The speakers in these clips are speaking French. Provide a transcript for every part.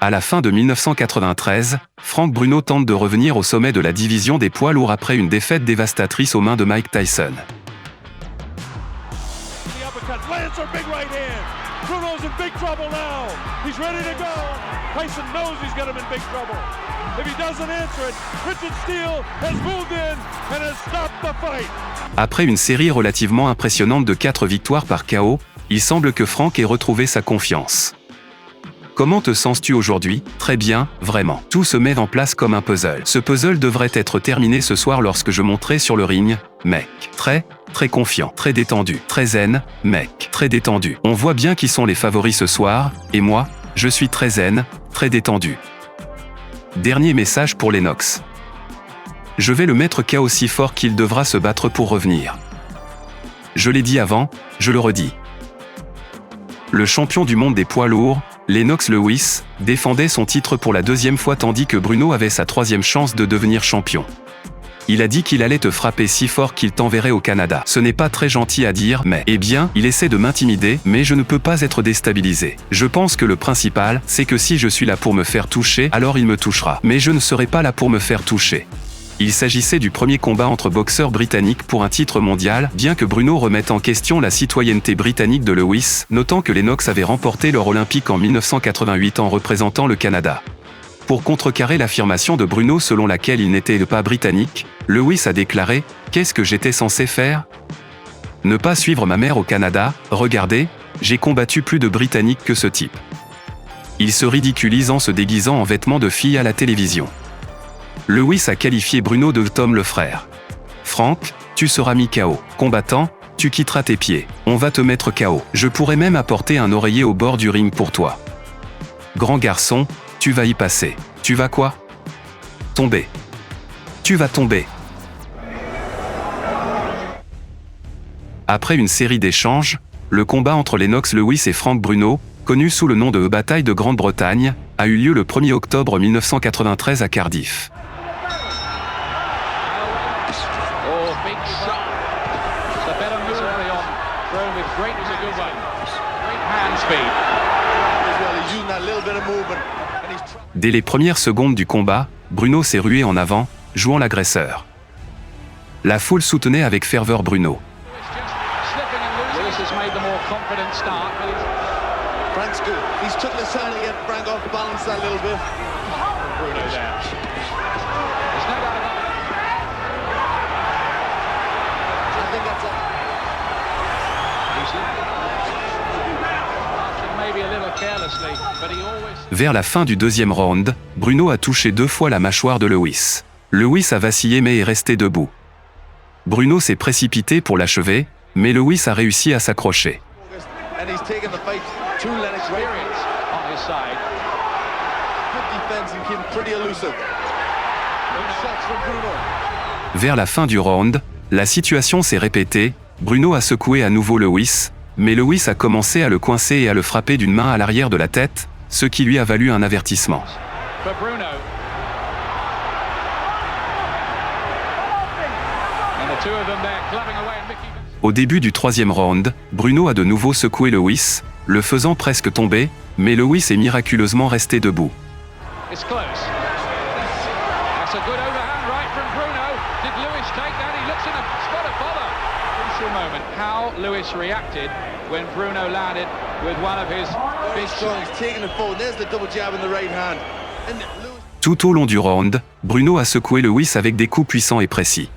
À la fin de 1993, Frank Bruno tente de revenir au sommet de la division des poids lourds après une défaite dévastatrice aux mains de Mike Tyson. Après une série relativement impressionnante de 4 victoires par KO, il semble que Frank ait retrouvé sa confiance. Comment te sens-tu aujourd'hui? Très bien, vraiment. Tout se met en place comme un puzzle. Ce puzzle devrait être terminé ce soir lorsque je monterai sur le ring, mec. Très confiant, très détendu, très zen, mec. Très détendu. On voit bien qui sont les favoris ce soir, et moi, je suis très zen, très détendu. Dernier message pour Lennox. Je vais le mettre KO si fort qu'il devra se battre pour revenir. Je l'ai dit avant, je le redis. Le champion du monde des poids lourds, Lennox Lewis, défendait son titre pour la 2e fois tandis que Bruno avait sa 3e chance de devenir champion. Il a dit qu'il allait te frapper si fort qu'il t'enverrait au Canada. Ce n'est pas très gentil à dire, mais, eh bien, il essaie de m'intimider, mais je ne peux pas être déstabilisé. Je pense que le principal, c'est que si je suis là pour me faire toucher, alors il me touchera. Mais je ne serai pas là pour me faire toucher. Il s'agissait du premier combat entre boxeurs britanniques pour un titre mondial, bien que Bruno remette en question la citoyenneté britannique de Lewis, notant que Lennox avait remporté l'or olympique en 1988 en représentant le Canada. Pour contrecarrer l'affirmation de Bruno selon laquelle il n'était pas britannique, Lewis a déclaré « Qu'est-ce que j'étais censé faire ? Ne pas suivre ma mère au Canada, regardez, j'ai combattu plus de Britanniques que ce type. » Il se ridiculise en se déguisant en vêtements de fille à la télévision. Lewis a qualifié Bruno de Tom le frère. Frank, tu seras mis KO. Combattant, tu quitteras tes pieds. On va te mettre KO. Je pourrais même apporter un oreiller au bord du ring pour toi. Grand garçon, tu vas y passer. Tu vas quoi? Tomber. Tu vas tomber. Après une série d'échanges, le combat entre Lennox Lewis et Frank Bruno, connu sous le nom de Bataille de Grande-Bretagne, a eu lieu le 1er octobre 1993 à Cardiff. Dès les premières secondes du combat, Bruno s'est rué en avant, jouant l'agresseur. La foule soutenait avec ferveur Bruno. Vers la fin du 2e round, Bruno a touché 2 fois la mâchoire de Lewis. Lewis a vacillé mais est resté debout. Bruno s'est précipité pour l'achever, mais Lewis a réussi à s'accrocher. Vers la fin du round, la situation s'est répétée, Bruno a secoué à nouveau Lewis, mais Lewis a commencé à le coincer et à le frapper d'une main à l'arrière de la tête, ce qui lui a valu un avertissement. Au début du 3e round, Bruno a de nouveau secoué Lewis, le faisant presque tomber, mais Lewis est miraculeusement resté debout. Tout au long du round, Bruno a secoué Lewis avec des coups puissants et précis.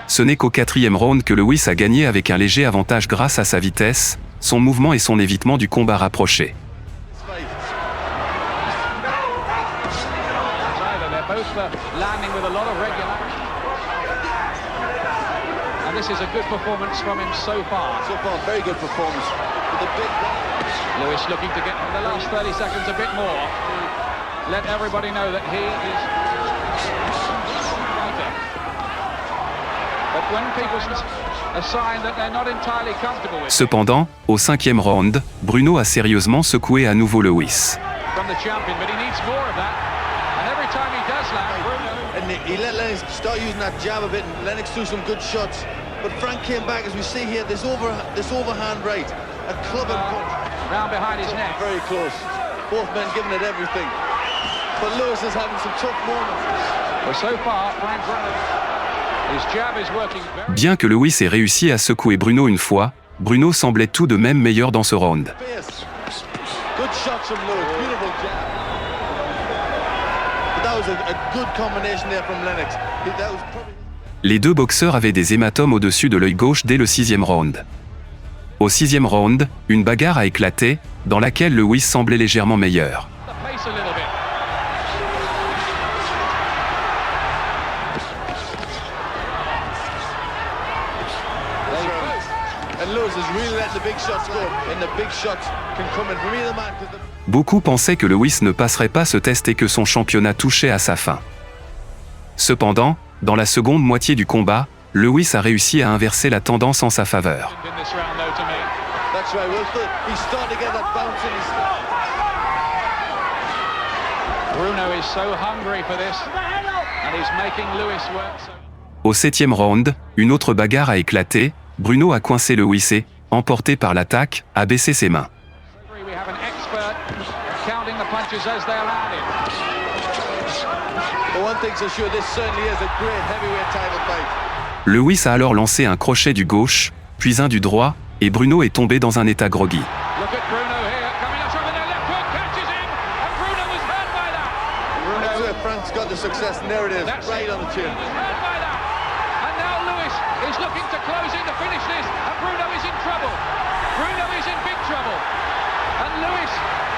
Ce n'est qu'au 4e round que Lewis a gagné avec un léger avantage grâce à sa vitesse, son mouvement et son évitement du combat rapproché. Lewis looking to get the last 30 seconds a bit more to let everybody know that he is fighting. But when people a sign that they're not entirely comfortable with. Cependant, au 5e round, Bruno a sérieusement secoué à nouveau Lewis. from the champion, but he needs more of that. And every time he does land, Bruno... And he let Lennox start using that jab a bit, and Lennox threw some good shots. But Frank came back, as we see here, this overhand right, a clubbing punch. Round behind his neck. Very close. Both men giving it everything. But Lewis is having some tough moments. Well, so far, Frank Bruno, his jab is working very... Bien que Lewis ait réussi à secouer Bruno une fois, Bruno semblait tout de même meilleur dans ce round. Good shots from Lewis, beautiful jab. But that was a good combination there from Lennox. That was probably... Les deux boxeurs avaient des hématomes au-dessus de l'œil gauche dès le 6e round. Au 6e round, une bagarre a éclaté, dans laquelle Lewis semblait légèrement meilleur. the pace a little bit. And Lewis has really let the big shots go, and the big shots can come in from either man. Beaucoup pensaient que Lewis ne passerait pas ce test et que son championnat touchait à sa fin. Cependant, dans la seconde moitié du combat, Lewis a réussi à inverser la tendance en sa faveur. In this round, though, to me. That's right, he's starting to get that bounce in his... Bruno is so hungry for this, and he's making Lewis work. Au 7e round, une autre bagarre a éclaté, Bruno a coincé Lewis et, emporté par l'attaque, a baissé ses mains. We have an expert counting the punches as they're landing. But one thing's for sure, this certainly is a great heavyweight title fight. Lewis a alors lancé un crochet du gauche, puis un du droit, et Bruno est tombé dans un état groggy. Look at Bruno here, coming up with their left hook, catches him, and Bruno was hurt by that. That's where Frank's got the success, and there it is, That's right it. on the chin. He was hurt by that. And now Lewis is looking to close in to finish this, and Bruno is in trouble. Bruno is in big trouble. And Lewis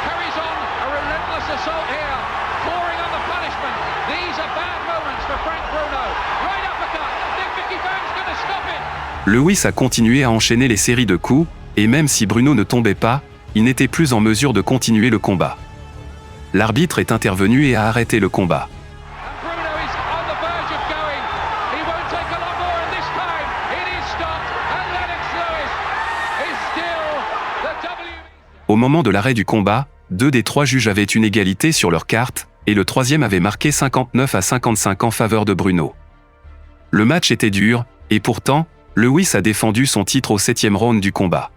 carries on a relentless assault here, pouring on the punishment. These are bad moments for Frank Bruno. Right uppercut. Think Mickey Bang's going to stop it. Lewis a continué à enchaîner les séries de coups, et même si Bruno ne tombait pas, il n'était plus en mesure de continuer le combat. L'arbitre est intervenu et a arrêté le combat. And Bruno is on the verge of going. He won't take a lot more, and this time it is stopped. And Lennox Lewis is still the WBC. Au moment de l'arrêt du combat, 2 des 3 juges avaient une égalité sur leur carte, et le 3e avait marqué 59 à 55 en faveur de Bruno. Le match était dur, et pourtant, Lewis a défendu son titre au 7e round du combat.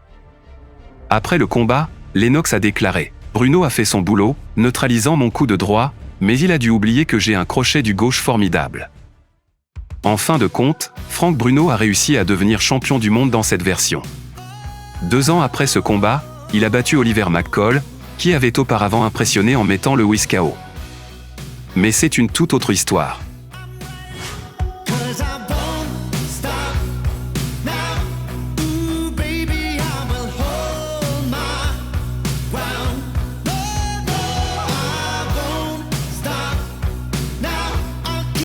Après le combat, Lennox a déclaré « Bruno a fait son boulot, neutralisant mon coup de droit, mais il a dû oublier que j'ai un crochet du gauche formidable. » En fin de compte, Frank Bruno a réussi à devenir champion du monde dans cette version. 2 ans après ce combat, il a battu Oliver McCall, qui avait auparavant impressionné en mettant Lewis KO. Mais c'est une toute autre histoire.